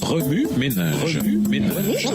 Remue-ménage. Remue-ménage.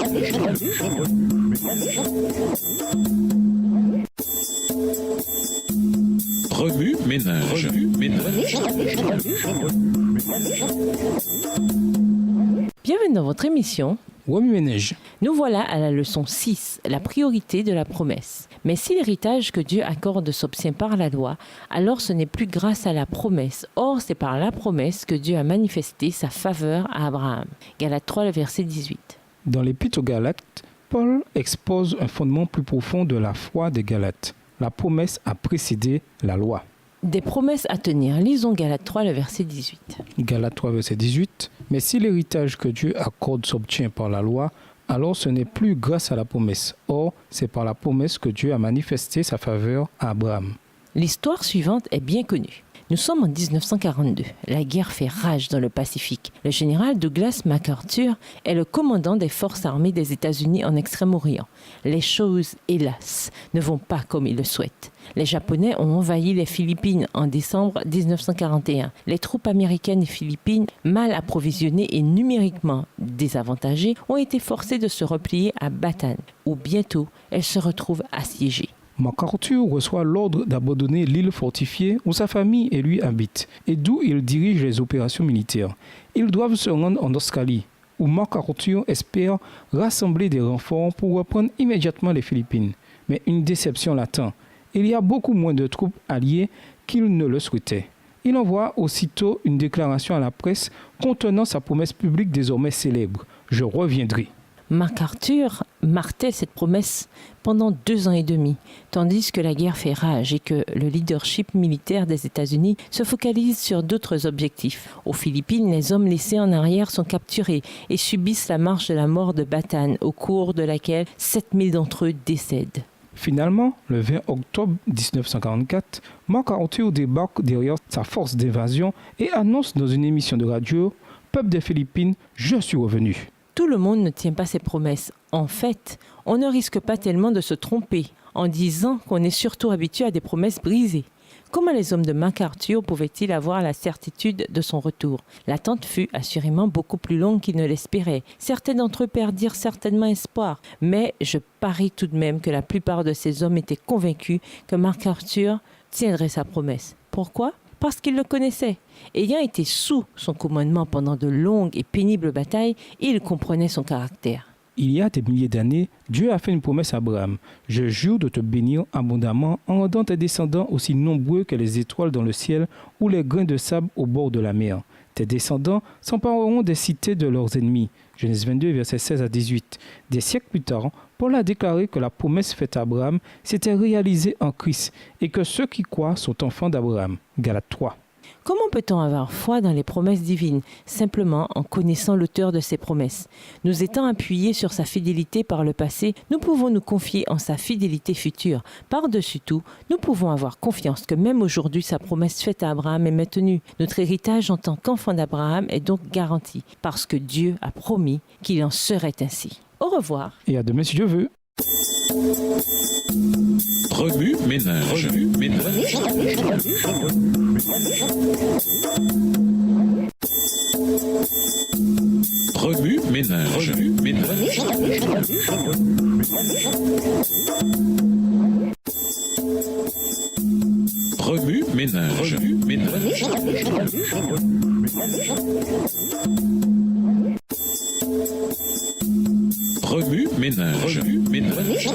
Bienvenue dans votre émission Remue-ménage. Nous voilà à la leçon 6, la priorité de la promesse. Mais si l'héritage que Dieu accorde s'obtient par la loi, alors ce n'est plus grâce à la promesse. Or, c'est par la promesse que Dieu a manifesté sa faveur à Abraham. Galates 3, le verset 18. Dans l'Épître aux Galates, Paul expose un fondement plus profond de la foi des Galates. La promesse a précédé la loi. Des promesses à tenir. Lisons Galates 3, le verset 18. Galates 3, verset 18. Mais si l'héritage que Dieu accorde s'obtient par la loi, alors ce n'est plus grâce à la promesse. Or, c'est par la promesse que Dieu a manifesté sa faveur à Abraham. L'histoire suivante est bien connue. Nous sommes en 1942. La guerre fait rage dans le Pacifique. Le général Douglas MacArthur est le commandant des forces armées des États-Unis en Extrême-Orient. Les choses, hélas, ne vont pas comme il le souhaite. Les Japonais ont envahi les Philippines en décembre 1941. Les troupes américaines et philippines, mal approvisionnées et numériquement désavantagées, ont été forcées de se replier à Bataan, où bientôt elles se retrouvent assiégées. MacArthur reçoit l'ordre d'abandonner l'île fortifiée où sa famille et lui habitent et d'où il dirige les opérations militaires. Ils doivent se rendre en Australie, où MacArthur espère rassembler des renforts pour reprendre immédiatement les Philippines. Mais une déception l'attend. Il y a beaucoup moins de troupes alliées qu'il ne le souhaitait. Il envoie aussitôt une déclaration à la presse contenant sa promesse publique désormais célèbre « Je reviendrai ». MacArthur martèle cette promesse pendant 2 ans et demi, tandis que la guerre fait rage et que le leadership militaire des États-Unis se focalise sur d'autres objectifs. Aux Philippines, les hommes laissés en arrière sont capturés et subissent la marche de la mort de Bataan, au cours de laquelle 7000 d'entre eux décèdent. Finalement, le 20 octobre 1944, MacArthur débarque derrière sa force d'invasion et annonce dans une émission de radio « Peuple des Philippines, je suis revenu ». Tout le monde ne tient pas ses promesses. En fait, on ne risque pas tellement de se tromper en disant qu'on est surtout habitué à des promesses brisées. Comment les hommes de MacArthur pouvaient-ils avoir la certitude de son retour? L'attente fut assurément beaucoup plus longue qu'ils ne l'espéraient. Certains d'entre eux perdirent certainement espoir. Mais je parie tout de même que la plupart de ces hommes étaient convaincus que MacArthur tiendrait sa promesse. Pourquoi? Parce qu'ils le connaissaient. Ayant été sous son commandement pendant de longues et pénibles batailles, il comprenait son caractère. Il y a des milliers d'années, Dieu a fait une promesse à Abraham. « Je jure de te bénir abondamment en rendant tes descendants aussi nombreux que les étoiles dans le ciel ou les grains de sable au bord de la mer. Tes descendants s'empareront des cités de leurs ennemis. » Genèse 22, versets 16 à 18. Des siècles plus tard, Paul a déclaré que la promesse faite à Abraham s'était réalisée en Christ et que ceux qui croient sont enfants d'Abraham. Galates 3. Comment peut-on avoir foi dans les promesses divines? Simplement en connaissant l'auteur de ces promesses. Nous étant appuyés sur sa fidélité par le passé, nous pouvons nous confier en sa fidélité future. Par-dessus tout, nous pouvons avoir confiance que même aujourd'hui, sa promesse faite à Abraham est maintenue. Notre héritage en tant qu'enfant d'Abraham est donc garanti, parce que Dieu a promis qu'il en serait ainsi. Au revoir. Et à demain si Dieu veut. Remue-ménage. Remue-ménage. Remue-ménage. Remue-ménage.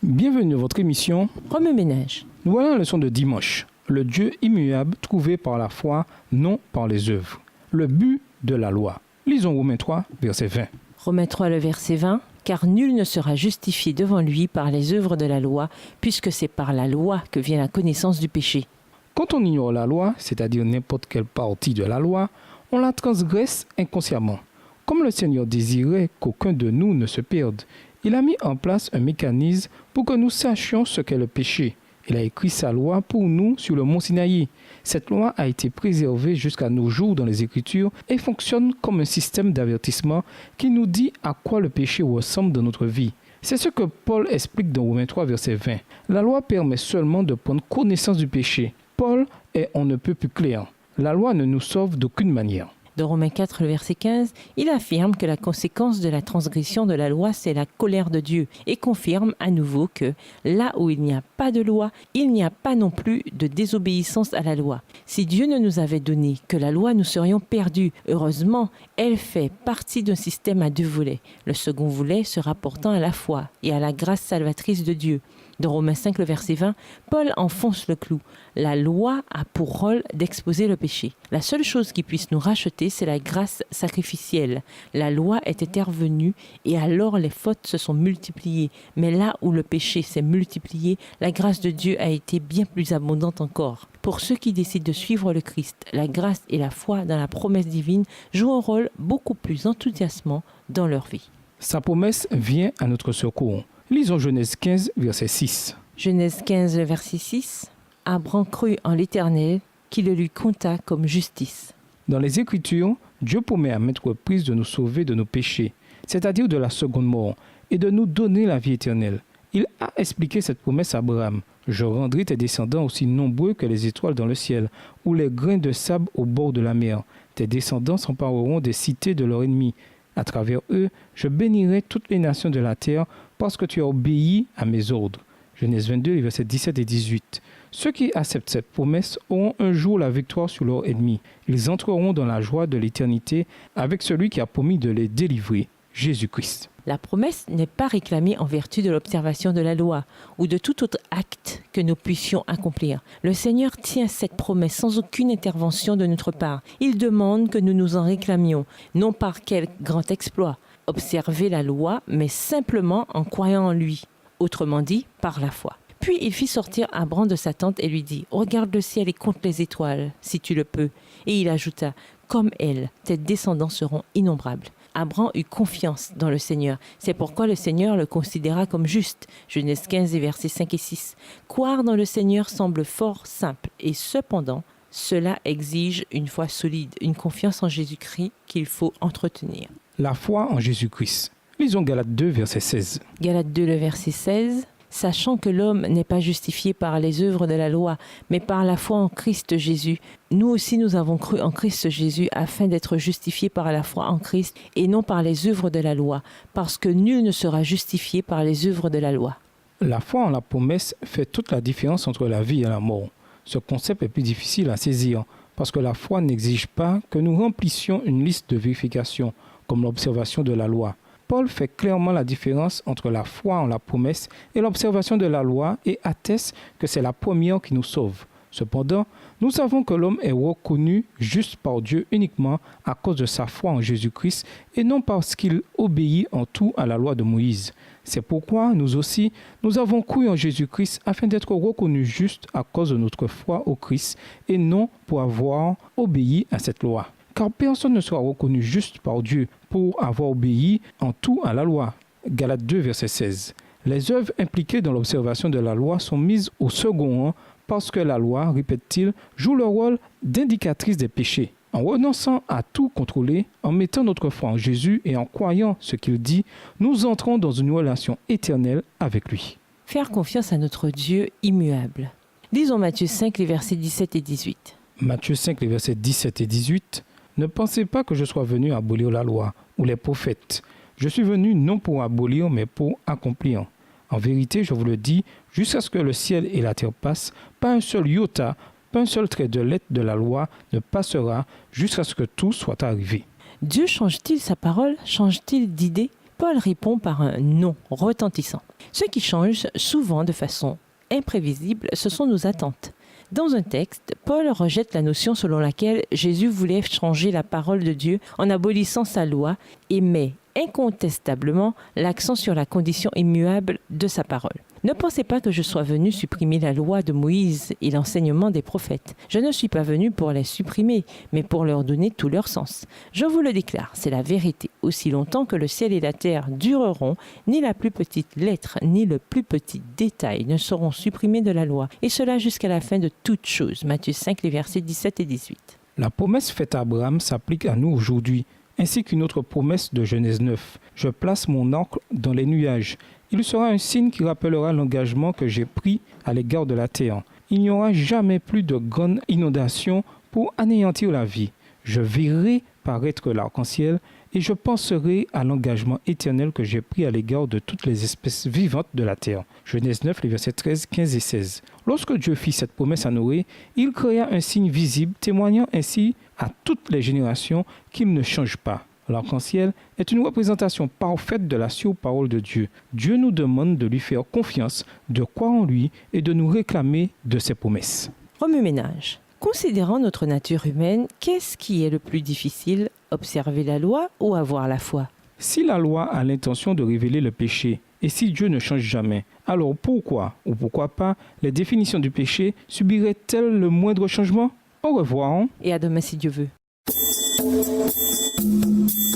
Bienvenue à votre émission Remue-ménage. Nous voilà la leçon de dimanche. Le Dieu immuable trouvé par la foi, non par les œuvres. Le but de la loi. Lisons Romains 3, verset 20. Romains 3, le verset 20. Car nul ne sera justifié devant lui par les œuvres de la loi, puisque c'est par la loi que vient la connaissance du péché. Quand on ignore la loi, c'est-à-dire n'importe quelle partie de la loi, on la transgresse inconsciemment. Comme le Seigneur désirait qu'aucun de nous ne se perde, il a mis en place un mécanisme pour que nous sachions ce qu'est le péché. Il a écrit sa loi pour nous sur le mont Sinaï. Cette loi a été préservée jusqu'à nos jours dans les Écritures et fonctionne comme un système d'avertissement qui nous dit à quoi le péché ressemble dans notre vie. C'est ce que Paul explique dans Romains 3, verset 20. La loi permet seulement de prendre connaissance du péché. Paul est on ne peut plus clair. La loi ne nous sauve d'aucune manière. Dans Romains 4, le verset 15, il affirme que la conséquence de la transgression de la loi, c'est la colère de Dieu et confirme à nouveau que là où il n'y a pas de loi, il n'y a pas non plus de désobéissance à la loi. Si Dieu ne nous avait donné que la loi, nous serions perdus. Heureusement, elle fait partie d'un système à deux volets. Le second volet se rapportant à la foi et à la grâce salvatrice de Dieu. Dans Romains 5, le verset 20, Paul enfonce le clou. La loi a pour rôle d'exposer le péché. La seule chose qui puisse nous racheter, c'est la grâce sacrificielle. La loi est intervenue et alors les fautes se sont multipliées. Mais là où le péché s'est multiplié, la grâce de Dieu a été bien plus abondante encore. Pour ceux qui décident de suivre le Christ, la grâce et la foi dans la promesse divine jouent un rôle beaucoup plus enthousiasmant dans leur vie. Sa promesse vient à notre secours. Lisons Genèse 15, verset 6. Genèse 15, verset 6. Abraham crut en l'Éternel, qui le lui compta comme justice. Dans les Écritures, Dieu promet à maintes reprises de nous sauver de nos péchés, c'est-à-dire de la seconde mort, et de nous donner la vie éternelle. Il a expliqué cette promesse à Abraham. « Je rendrai tes descendants aussi nombreux que les étoiles dans le ciel, ou les grains de sable au bord de la mer. Tes descendants s'empareront des cités de leurs ennemis. À travers eux, je bénirai toutes les nations de la terre parce que tu as obéi à mes ordres. » Genèse 22, versets 17 et 18. Ceux qui acceptent cette promesse auront un jour la victoire sur leurs ennemis. Ils entreront dans la joie de l'éternité avec celui qui a promis de les délivrer, Jésus-Christ. La promesse n'est pas réclamée en vertu de l'observation de la loi ou de tout autre acte que nous puissions accomplir. Le Seigneur tient cette promesse sans aucune intervention de notre part. Il demande que nous nous en réclamions, non par quel grand exploit, observer la loi, mais simplement en croyant en lui, autrement dit, par la foi. Puis il fit sortir Abraham de sa tente et lui dit « Regarde le ciel et compte les étoiles, si tu le peux. » Et il ajouta « Comme elles, tes descendants seront innombrables. » Abraham eut confiance dans le Seigneur. C'est pourquoi le Seigneur le considéra comme juste. Genèse 15, versets 5 et 6. Croire dans le Seigneur semble fort simple et cependant, cela exige une foi solide, une confiance en Jésus-Christ qu'il faut entretenir. La foi en Jésus-Christ. Lisons Galates 2, verset 16. Galates 2, le verset 16. Sachant que l'homme n'est pas justifié par les œuvres de la loi, mais par la foi en Christ Jésus. Nous aussi, nous avons cru en Christ Jésus afin d'être justifiés par la foi en Christ et non par les œuvres de la loi, parce que nul ne sera justifié par les œuvres de la loi. La foi en la promesse fait toute la différence entre la vie et la mort. Ce concept est plus difficile à saisir parce que la foi n'exige pas que nous remplissions une liste de vérification, comme l'observation de la loi. Paul fait clairement la différence entre la foi en la promesse et l'observation de la loi et atteste que c'est la première qui nous sauve. Cependant, nous savons que l'homme est reconnu juste par Dieu uniquement à cause de sa foi en Jésus-Christ et non parce qu'il obéit en tout à la loi de Moïse. C'est pourquoi nous aussi, nous avons cru en Jésus-Christ afin d'être reconnus justes à cause de notre foi au Christ et non pour avoir obéi à cette loi. Car personne ne sera reconnu juste par Dieu pour avoir obéi en tout à la loi. Galates 2, verset 16. Les œuvres impliquées dans l'observation de la loi sont mises au second rang parce que la loi, répète-t-il, joue le rôle d'indicatrice des péchés. En renonçant à tout contrôler, en mettant notre foi en Jésus et en croyant ce qu'il dit, nous entrons dans une relation éternelle avec lui. Faire confiance à notre Dieu immuable. Lisons Matthieu 5, les versets 17 et 18. Matthieu 5, les versets 17 et 18. Ne pensez pas que je sois venu abolir la loi ou les prophètes. Je suis venu non pour abolir, mais pour accomplir. En vérité, je vous le dis, jusqu'à ce que le ciel et la terre passent, pas un seul iota, pas un seul trait de lettre de la loi ne passera jusqu'à ce que tout soit arrivé. Dieu change-t-il sa parole? Change-t-il d'idée? Paul répond par un non retentissant. Ce qui change souvent de façon imprévisible, ce sont nos attentes. Dans un texte, Paul rejette la notion selon laquelle Jésus voulait changer la parole de Dieu en abolissant sa loi et met incontestablement l'accent sur la condition immuable de sa parole. Ne pensez pas que je sois venu supprimer la loi de Moïse et l'enseignement des prophètes. Je ne suis pas venu pour les supprimer, mais pour leur donner tout leur sens. Je vous le déclare, c'est la vérité. Aussi longtemps que le ciel et la terre dureront, ni la plus petite lettre, ni le plus petit détail ne seront supprimés de la loi, et cela jusqu'à la fin de toutes choses. Matthieu 5, les versets 17 et 18. La promesse faite à Abraham s'applique à nous aujourd'hui, ainsi qu'une autre promesse de Genèse 9. Je place mon ancre dans les nuages. Il sera un signe qui rappellera l'engagement que j'ai pris à l'égard de la terre. il n'y aura jamais plus de grandes inondations pour anéantir la vie. Je verrai paraître l'arc-en-ciel et je penserai à l'engagement éternel que j'ai pris à l'égard de toutes les espèces vivantes de la terre. Genèse 9, les versets 13, 15 et 16. Lorsque Dieu fit cette promesse à Noé, il créa un signe visible témoignant ainsi à toutes les générations qu'il ne change pas. L'arc-en-ciel est une représentation parfaite de la sûre parole de Dieu. Dieu nous demande de lui faire confiance, de croire en lui et de nous réclamer de ses promesses. Remue-ménage. Considérant notre nature humaine, qu'est-ce qui est le plus difficile, observer la loi ou avoir la foi? Si la loi a l'intention de révéler le péché, et si Dieu ne change jamais, alors pourquoi ou pourquoi pas les définitions du péché subiraient-elles le moindre changement? Au revoir. Et à demain si Dieu veut.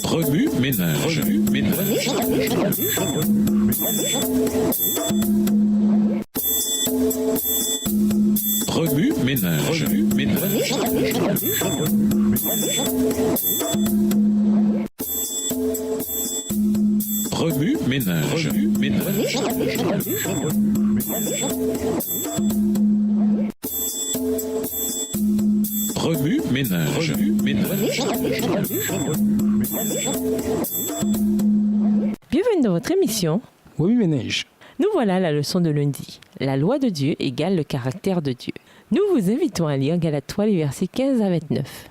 Remue-ménage. Remue-ménage. Remue-ménage. Remue-ménage. Remue-ménage. Remue-ménage. Remue-ménage. Remue-ménage. Bienvenue dans votre émission. Remue-ménage. Nous voilà à la leçon de lundi. La loi de Dieu égale le caractère de Dieu. Nous vous invitons à lire Galates 3, les versets 15 à 29.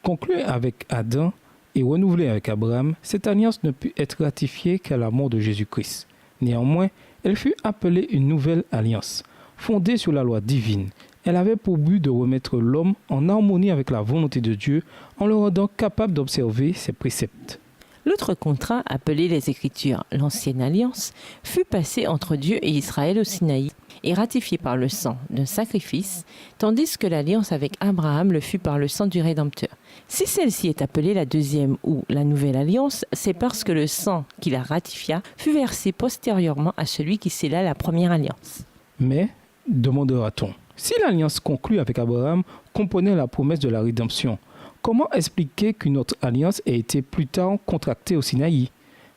Conclue avec Adam et renouvelée avec Abraham, cette alliance ne put être ratifiée qu'à la mort de Jésus-Christ. Néanmoins, elle fut appelée une nouvelle alliance, fondée sur la loi divine. Elle avait pour but de remettre l'homme en harmonie avec la volonté de Dieu en le rendant capable d'observer ses préceptes. L'autre contrat, appelé les Écritures l'Ancienne Alliance, fut passé entre Dieu et Israël au Sinaï et ratifié par le sang d'un sacrifice, tandis que l'alliance avec Abraham le fut par le sang du Rédempteur. Si celle-ci est appelée la deuxième ou la nouvelle alliance, c'est parce que le sang qui la ratifia fut versé postérieurement à celui qui scella la première alliance. Mais, demandera-t-on, si l'alliance conclue avec Abraham comprenait la promesse de la rédemption, comment expliquer qu'une autre alliance ait été plus tard contractée au Sinaï?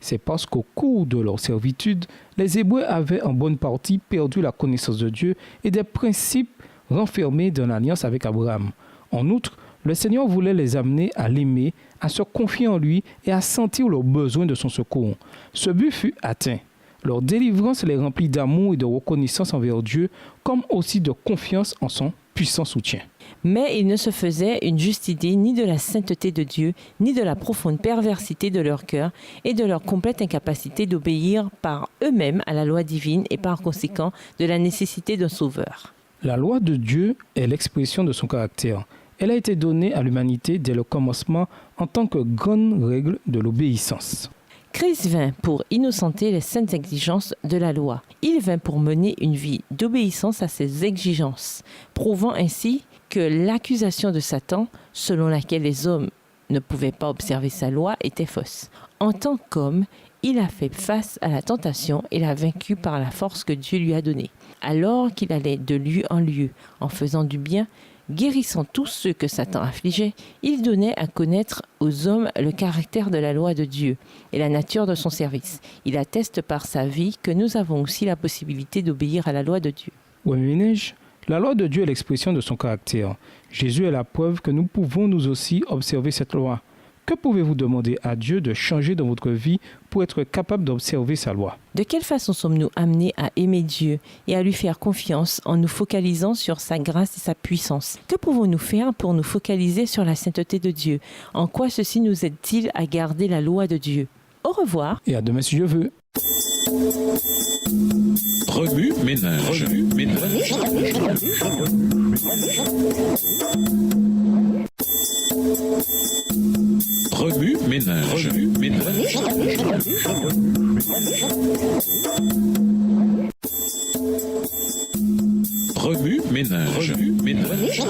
C'est parce qu'au cours de leur servitude, les Hébreux avaient en bonne partie perdu la connaissance de Dieu et des principes renfermés dans l'alliance avec Abraham. En outre, le Seigneur voulait les amener à l'aimer, à se confier en lui et à sentir leurs besoins de son secours. Ce but fut atteint. Leur délivrance les remplit d'amour et de reconnaissance envers Dieu, comme aussi de confiance en son puissant soutien. Mais ils ne se faisaient une juste idée ni de la sainteté de Dieu, ni de la profonde perversité de leur cœur et de leur complète incapacité d'obéir par eux-mêmes à la loi divine et par conséquent de la nécessité d'un sauveur. La loi de Dieu est l'expression de son caractère. Elle a été donnée à l'humanité dès le commencement en tant que grande règle de l'obéissance. Christ vint pour innocenter les saintes exigences de la loi. Il vint pour mener une vie d'obéissance à ces exigences, prouvant ainsi que l'accusation de Satan, selon laquelle les hommes ne pouvaient pas observer sa loi, était fausse. En tant qu'homme, il a fait face à la tentation et l'a vaincue par la force que Dieu lui a donnée. Alors qu'il allait de lieu en lieu, en faisant du bien, guérissant tous ceux que Satan affligeait, il donnait à connaître aux hommes le caractère de la loi de Dieu et la nature de son service. Il atteste par sa vie que nous avons aussi la possibilité d'obéir à la loi de Dieu. Remue-ménage. La loi de Dieu est l'expression de son caractère. Jésus est la preuve que nous pouvons nous aussi observer cette loi. Que pouvez-vous demander à Dieu de changer dans votre vie pour être capable d'observer sa loi? De quelle façon sommes-nous amenés à aimer Dieu et à lui faire confiance en nous focalisant sur sa grâce et sa puissance? Que pouvons-nous faire pour nous focaliser sur la sainteté de Dieu? En quoi ceci nous aide-t-il à garder la loi de Dieu? Au revoir. Et à demain si je veux. Remue-ménage. Remue-ménage. Remue-ménage. Remue-ménage. Remue-ménage. Remue-ménage.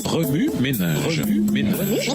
Remue-ménage. Remue-ménage.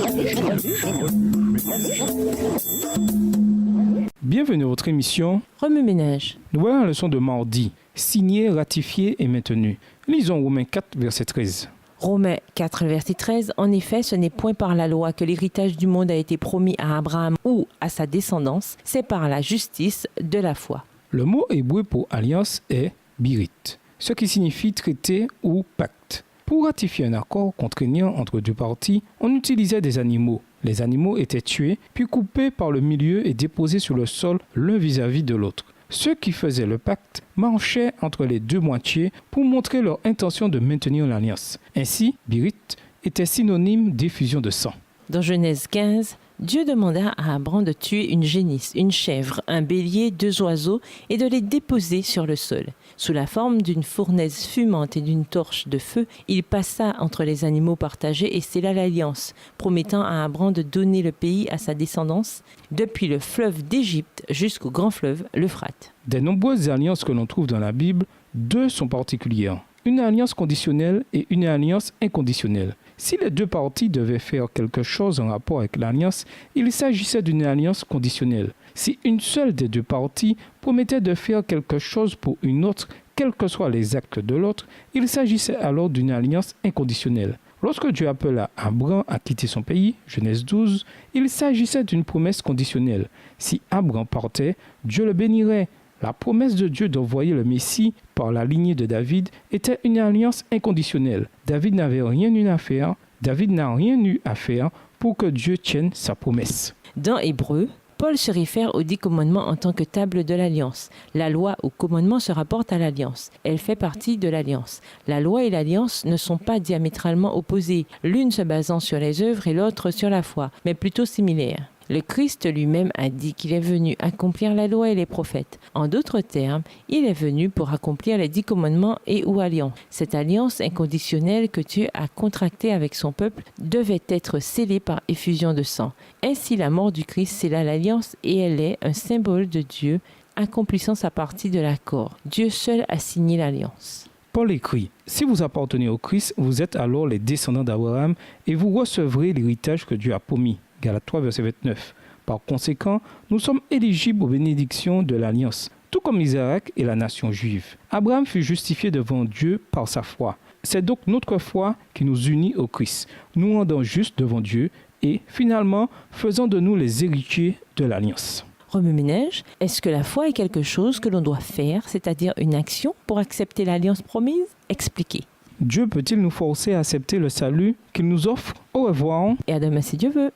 Bienvenue à votre émission. Remue-ménage. Nous voilà la leçon de mardi. Signé, ratifié et maintenu. Lisons Romains 4, verset 13. Romains 4, verset 13, en effet, ce n'est point par la loi que l'héritage du monde a été promis à Abraham ou à sa descendance, c'est par la justice de la foi. Le mot hébreu pour alliance est birit, ce qui signifie traité ou pacte. Pour ratifier un accord contraignant entre deux parties, on utilisait des animaux. Les animaux étaient tués, puis coupés par le milieu et déposés sur le sol l'un vis-à-vis de l'autre. Ceux qui faisaient le pacte marchaient entre les deux moitiés pour montrer leur intention de maintenir l'alliance. Ainsi, birit était synonyme d'effusion de sang. Dans Genèse 15, Dieu demanda à Abraham de tuer une génisse, une chèvre, un bélier, 2 oiseaux et de les déposer sur le sol. Sous la forme d'une fournaise fumante et d'une torche de feu, il passa entre les animaux partagés et scella l'alliance, promettant à Abraham de donner le pays à sa descendance, depuis le fleuve d'Égypte jusqu'au grand fleuve, l'Euphrate. Des nombreuses alliances que l'on trouve dans la Bible, 2 sont particulières. Une alliance conditionnelle et une alliance inconditionnelle. Si les deux parties devaient faire quelque chose en rapport avec l'alliance, il s'agissait d'une alliance conditionnelle. Si une seule des deux parties promettait de faire quelque chose pour une autre, quels que soient les actes de l'autre, il s'agissait alors d'une alliance inconditionnelle. Lorsque Dieu appela Abraham à quitter son pays, Genèse 12, il s'agissait d'une promesse conditionnelle. Si Abraham partait, Dieu le bénirait. La promesse de Dieu d'envoyer le Messie par la lignée de David était une alliance inconditionnelle. David n'avait rien eu à faire, David n'a rien eu à faire pour que Dieu tienne sa promesse. Dans Hébreu, Paul se réfère aux 10 commandements en tant que table de l'alliance. La loi ou commandement se rapporte à l'alliance. Elle fait partie de l'alliance. La loi et l'alliance ne sont pas diamétralement opposées, l'une se basant sur les œuvres et l'autre sur la foi, mais plutôt similaires. Le Christ lui-même a dit qu'il est venu accomplir la loi et les prophètes. En d'autres termes, il est venu pour accomplir les 10 commandements et ou alliances. Cette alliance inconditionnelle que Dieu a contractée avec son peuple devait être scellée par effusion de sang. Ainsi, la mort du Christ scella l'alliance et elle est un symbole de Dieu accomplissant sa partie de l'accord. Dieu seul a signé l'alliance. Paul écrit, « Si vous appartenez au Christ, vous êtes alors les descendants d'Abraham et vous recevrez l'héritage que Dieu a promis. » Galates 3, verset 29. Par conséquent, nous sommes éligibles aux bénédictions de l'Alliance, tout comme Isaac et la nation juive. Abraham fut justifié devant Dieu par sa foi. C'est donc notre foi qui nous unit au Christ, nous rendant justes devant Dieu et, finalement, faisant de nous les héritiers de l'Alliance. Remue-ménage, est-ce que la foi est quelque chose que l'on doit faire, c'est-à-dire une action pour accepter l'alliance promise? Expliquez. Dieu peut-il nous forcer à accepter le salut qu'il nous offre? Au revoir. Et à demain si Dieu veut.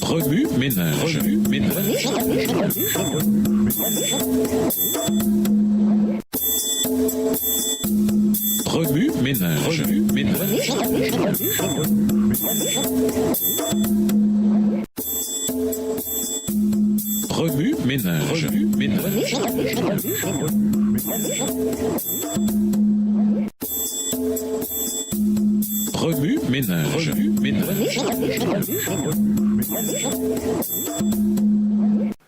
Remue-ménage. Remue-ménage. Remue-ménage. Remue-ménage.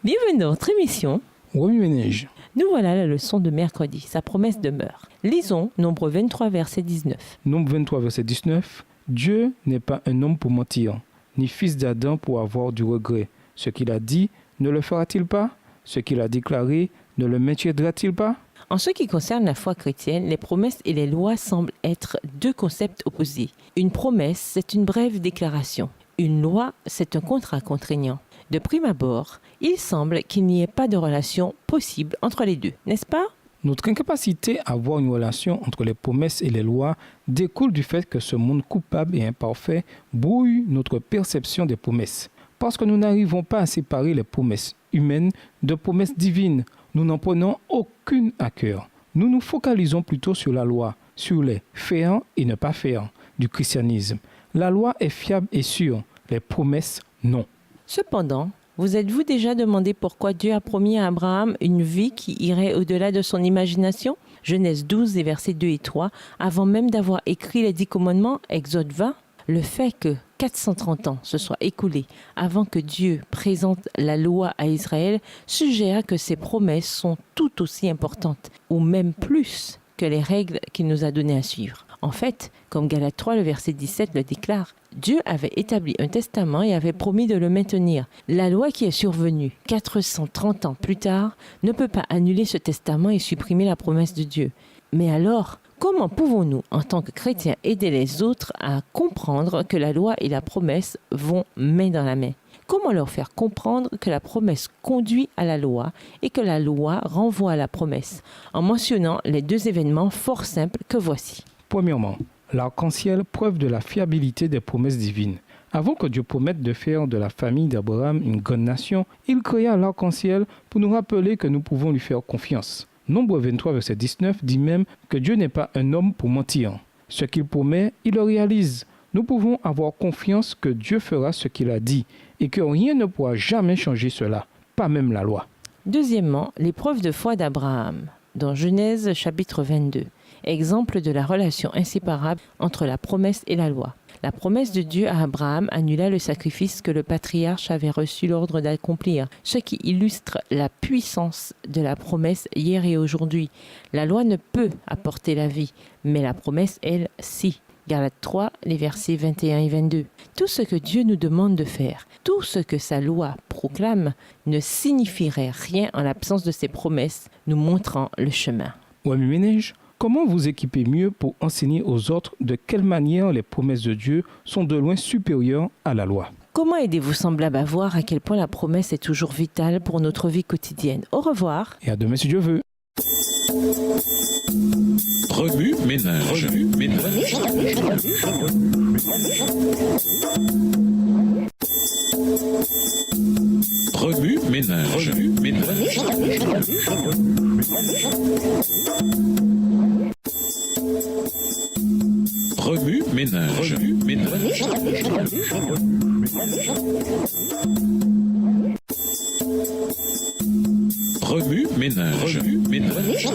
Bienvenue dans notre émission. Remue-ménage. Nous voilà la leçon de mercredi. Sa promesse demeure. Lisons Nombre 23, verset 19. Nombre 23, verset 19. Dieu n'est pas un homme pour mentir, ni fils d'Adam pour avoir du regret. Ce qu'il a dit, ne le fera-t-il pas? Ce qu'il a déclaré, ne le maintiendra-t-il pas? En ce qui concerne la foi chrétienne, les promesses et les lois semblent être 2 concepts opposés. Une promesse, c'est une brève déclaration. Une loi, c'est un contrat contraignant. De prime abord, il semble qu'il n'y ait pas de relation possible entre les deux, n'est-ce pas? Notre incapacité à avoir une relation entre les promesses et les lois découle du fait que ce monde coupable et imparfait brouille notre perception des promesses. Parce que nous n'arrivons pas à séparer les promesses humaines de promesses divines, nous n'en prenons aucune à cœur. Nous nous focalisons plutôt sur la loi, sur les faire et ne pas faire du christianisme. La loi est fiable et sûre, les promesses non. Cependant, vous êtes-vous déjà demandé pourquoi Dieu a promis à Abraham une vie qui irait au-delà de son imagination? Genèse 12, les versets 2 et 3, avant même d'avoir écrit les 10 commandements, Exode 20. Le fait que 430 ans se soient écoulés avant que Dieu présente la loi à Israël suggère que ces promesses sont tout aussi importantes, ou même plus que les règles qu'il nous a données à suivre. En fait, comme Galates 3, le verset 17 le déclare, Dieu avait établi un testament et avait promis de le maintenir. La loi qui est survenue 430 ans plus tard ne peut pas annuler ce testament et supprimer la promesse de Dieu. Mais alors, Comment pouvons-nous, en tant que chrétiens, aider les autres à comprendre que la loi et la promesse vont main dans la main? Comment leur faire comprendre que la promesse conduit à la loi et que la loi renvoie à la promesse, en mentionnant les deux événements fort simples que voici. Premièrement, l'arc-en-ciel, preuve de la fiabilité des promesses divines. Avant que Dieu promette de faire de la famille d'Abraham une grande nation, il créa l'arc-en-ciel pour nous rappeler que nous pouvons lui faire confiance. Nombre 23, verset 19 dit même que Dieu n'est pas un homme pour mentir. Ce qu'il promet, il le réalise. Nous pouvons avoir confiance que Dieu fera ce qu'il a dit et que rien ne pourra jamais changer cela, pas même la loi. Deuxièmement, l'épreuve de foi d'Abraham, dans Genèse chapitre 22, exemple de la relation inséparable entre la promesse et la loi. La promesse de Dieu à Abraham annula le sacrifice que le patriarche avait reçu l'ordre d'accomplir, ce qui illustre la puissance de la promesse hier et aujourd'hui. La loi ne peut apporter la vie, mais la promesse, elle, si. Galates 3, les versets 21 et 22. Tout ce que Dieu nous demande de faire, tout ce que sa loi proclame, ne signifierait rien en l'absence de ses promesses, nous montrant le chemin. Ouami Ménage, comment vous équiper mieux pour enseigner aux autres de quelle manière les promesses de Dieu sont de loin supérieures à la loi? Comment aidez-vous semblables à voir à quel point la promesse est toujours vitale pour notre vie quotidienne? Au revoir. Et à demain si Dieu veut. Remue ménage. Remue ménage. Remue ménage. Remue ménage. Remue ménage. Remue ménage. Remue ménage. Remue ménage.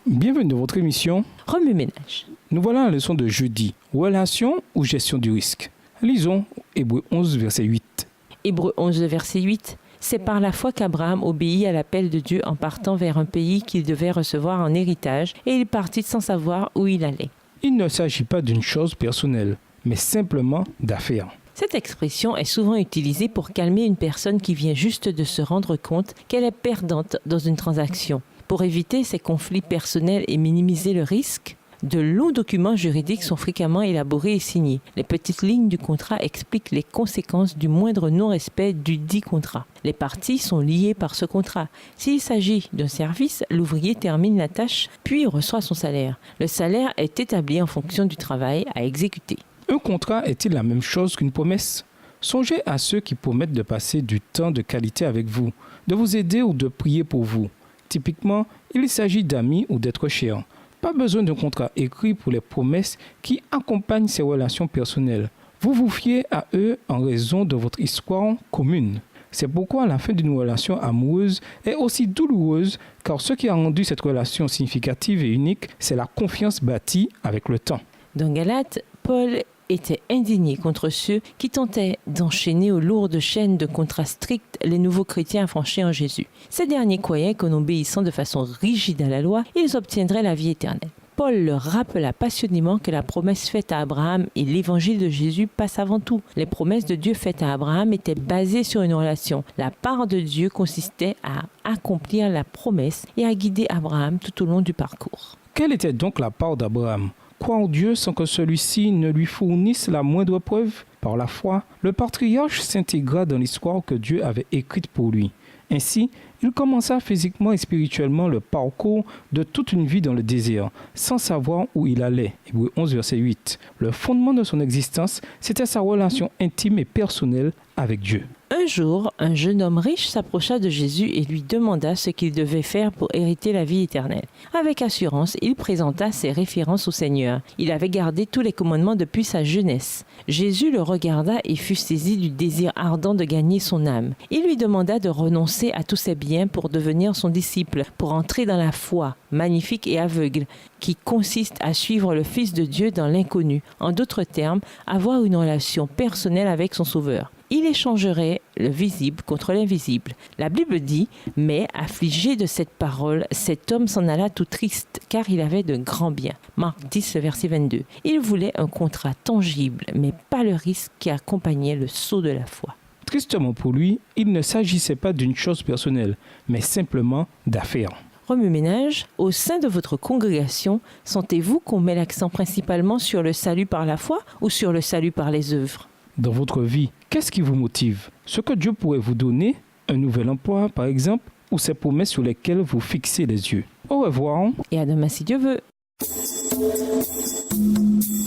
Bienvenue dans votre émission Remue ménage. Nous voilà à la leçon de jeudi, relation ou gestion du risque. Lisons Hébreux 11, verset 8. Hébreux 11, verset 8. C'est par la foi qu'Abraham obéit à l'appel de Dieu en partant vers un pays qu'il devait recevoir en héritage et il partit sans savoir où il allait. Il ne s'agit pas d'une chose personnelle, mais simplement d'affaires. Cette expression est souvent utilisée pour calmer une personne qui vient juste de se rendre compte qu'elle est perdante dans une transaction. Pour éviter ces conflits personnels et minimiser le risque, de longs documents juridiques sont fréquemment élaborés et signés. Les petites lignes du contrat expliquent les conséquences du moindre non-respect du dit contrat. Les parties sont liées par ce contrat. S'il s'agit d'un service, l'ouvrier termine la tâche puis reçoit son salaire. Le salaire est établi en fonction du travail à exécuter. Un contrat est-il la même chose qu'une promesse? Songez à ceux qui promettent de passer du temps de qualité avec vous, de vous aider ou de prier pour vous. Typiquement, il s'agit d'amis ou d'êtres chers. Pas besoin d'un contrat écrit pour les promesses qui accompagnent ces relations personnelles. Vous vous fiez à eux en raison de votre histoire commune. C'est pourquoi la fin d'une relation amoureuse est aussi douloureuse, car ce qui a rendu cette relation significative et unique, c'est la confiance bâtie avec le temps. Dans Galates, Paul était indigné contre ceux qui tentaient d'enchaîner aux lourdes chaînes de contrats stricts les nouveaux chrétiens affranchis en Jésus. Ces derniers croyaient qu'en obéissant de façon rigide à la loi, ils obtiendraient la vie éternelle. Paul leur rappela passionnément que la promesse faite à Abraham et l'évangile de Jésus passent avant tout. Les promesses de Dieu faites à Abraham étaient basées sur une relation. La part de Dieu consistait à accomplir la promesse et à guider Abraham tout au long du parcours. Quelle était donc la part d'Abraham? Croire Dieu sans que celui-ci ne lui fournisse la moindre preuve? Par la foi, le patriarche s'intégra dans l'histoire que Dieu avait écrite pour lui. Ainsi, il commença physiquement et spirituellement le parcours de toute une vie dans le désert, sans savoir où il allait. Hébreux 11, verset 8. Le fondement de son existence, c'était sa relation intime et personnelle avec Dieu. Un jour, un jeune homme riche s'approcha de Jésus et lui demanda ce qu'il devait faire pour hériter la vie éternelle. Avec assurance, il présenta ses références au Seigneur. Il avait gardé tous les commandements depuis sa jeunesse. Jésus le regarda et fut saisi du désir ardent de gagner son âme. Il lui demanda de renoncer à tous ses biens pour devenir son disciple, pour entrer dans la foi, magnifique et aveugle, qui consiste à suivre le Fils de Dieu dans l'inconnu. En d'autres termes, avoir une relation personnelle avec son Sauveur. Il échangerait le visible contre l'invisible. La Bible dit, mais affligé de cette parole, cet homme s'en alla tout triste, car il avait de grands biens. Marc 10, verset 22. Il voulait un contrat tangible, mais pas le risque qui accompagnait le saut de la foi. Tristement pour lui, il ne s'agissait pas d'une chose personnelle, mais simplement d'affaires. Remue-ménage, au sein de votre congrégation, sentez-vous qu'on met l'accent principalement sur le salut par la foi ou sur le salut par les œuvres? Dans votre vie, qu'est-ce qui vous motive? Ce que Dieu pourrait vous donner, un nouvel emploi par exemple, ou ces promesses sur lesquelles vous fixez les yeux. Au revoir. Et à demain si Dieu veut.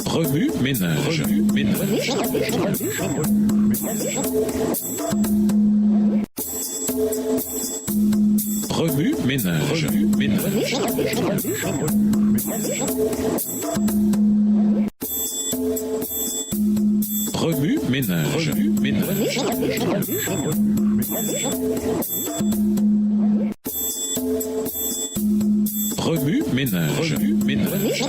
Remue-ménage. Remue-ménage. Remue-ménage. Remue-ménage. Remue-ménage. Remue-ménage. Remue-ménage. Remue-ménage.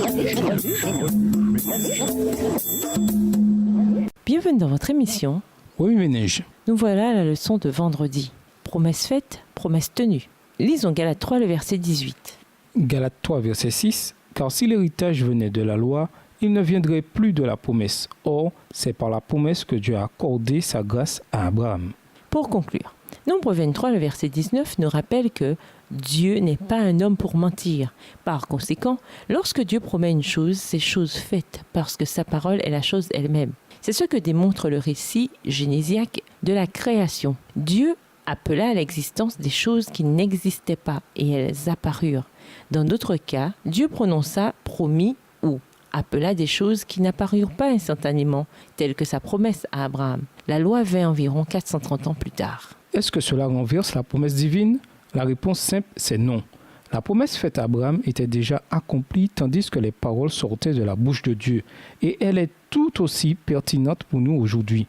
Bienvenue dans votre émission. Remue-ménage. Nous voilà à la leçon de vendredi. Promesse faite, promesse tenue. Lisons Galates 3, le verset 18. Galates 3, verset 6. Car si l'héritage venait de la loi, il ne viendrait plus de la promesse. Or, c'est par la promesse que Dieu a accordé sa grâce à Abraham. Pour conclure, Nombre 23, le verset 19 nous rappelle que Dieu n'est pas un homme pour mentir. Par conséquent, lorsque Dieu promet une chose, c'est chose faite, parce que sa parole est la chose elle-même. C'est ce que démontre le récit génésiaque de la création. Dieu appela à l'existence des choses qui n'existaient pas, et elles apparurent. Dans d'autres cas, Dieu prononça promit ou appela des choses qui n'apparurent pas instantanément, telles que sa promesse à Abraham. La loi vint environ 430 ans plus tard. Est-ce que cela renverse la promesse divine? La réponse simple, c'est non. La promesse faite à Abraham était déjà accomplie tandis que les paroles sortaient de la bouche de Dieu. Et elle est tout aussi pertinente pour nous aujourd'hui.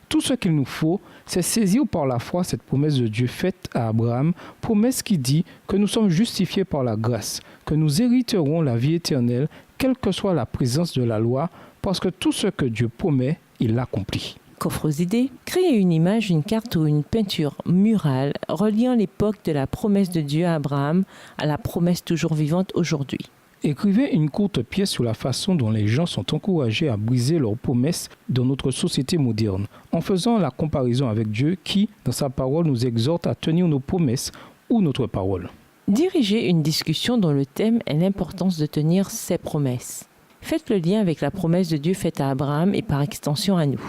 Tout ce qu'il nous faut, c'est saisir par la foi cette promesse de Dieu faite à Abraham, promesse qui dit que nous sommes justifiés par la grâce, que nous hériterons la vie éternelle, quelle que soit la présence de la loi, parce que tout ce que Dieu promet, il l'accomplit. Qu'offre aux idées, créer une image, une carte ou une peinture murale reliant l'époque de la promesse de Dieu à Abraham à la promesse toujours vivante aujourd'hui. Écrivez une courte pièce sur la façon dont les gens sont encouragés à briser leurs promesses dans notre société moderne, en faisant la comparaison avec Dieu qui, dans sa parole, nous exhorte à tenir nos promesses ou notre parole. Dirigez une discussion dont le thème est l'importance de tenir ses promesses. Faites le lien avec la promesse de Dieu faite à Abraham et par extension à nous.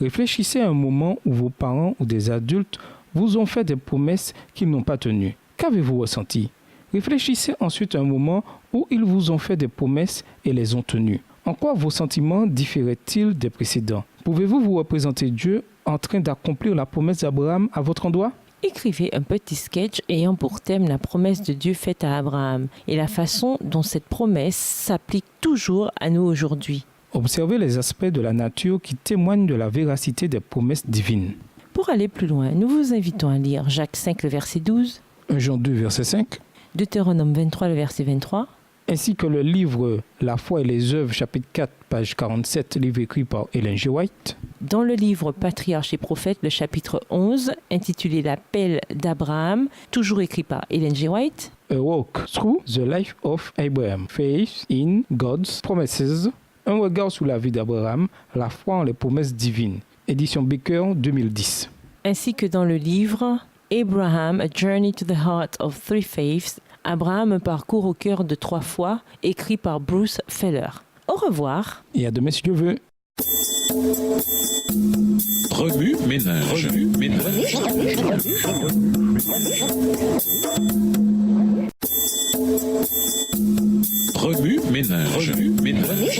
Réfléchissez à un moment où vos parents ou des adultes vous ont fait des promesses qu'ils n'ont pas tenues. Qu'avez-vous ressenti? Réfléchissez ensuite à un moment où ils vous ont fait des promesses et les ont tenues. En quoi vos sentiments différaient-ils des précédents? Pouvez-vous vous représenter Dieu en train d'accomplir la promesse d'Abraham à votre endroit? Écrivez un petit sketch ayant pour thème la promesse de Dieu faite à Abraham et la façon dont cette promesse s'applique toujours à nous aujourd'hui. Observez les aspects de la nature qui témoignent de la véracité des promesses divines. Pour aller plus loin, nous vous invitons à lire Jacques 5, le verset 12, 1 Jean 2, verset 5, Deutéronome 23, le verset 23, ainsi que le livre La foi et les œuvres, chapitre 4, page 47, livre écrit par Ellen G. White. dans le livre Patriarches et prophètes, le chapitre 11, intitulé L'appel d'Abraham, toujours écrit par Ellen G. White, A Walk Through the Life of Abraham, Faith in God's Promises, un regard sur la vie d'Abraham, la foi en les promesses divines. Édition Baker 2010. ainsi que dans le livre Abraham, A Journey to the Heart of Three Faiths, Abraham, un parcours au cœur de 3 foi, écrit par Bruce Feller. Au revoir. Et à demain si Dieu veut. Remue-ménage. Remue-ménage. Remue-ménage. Remue-ménage.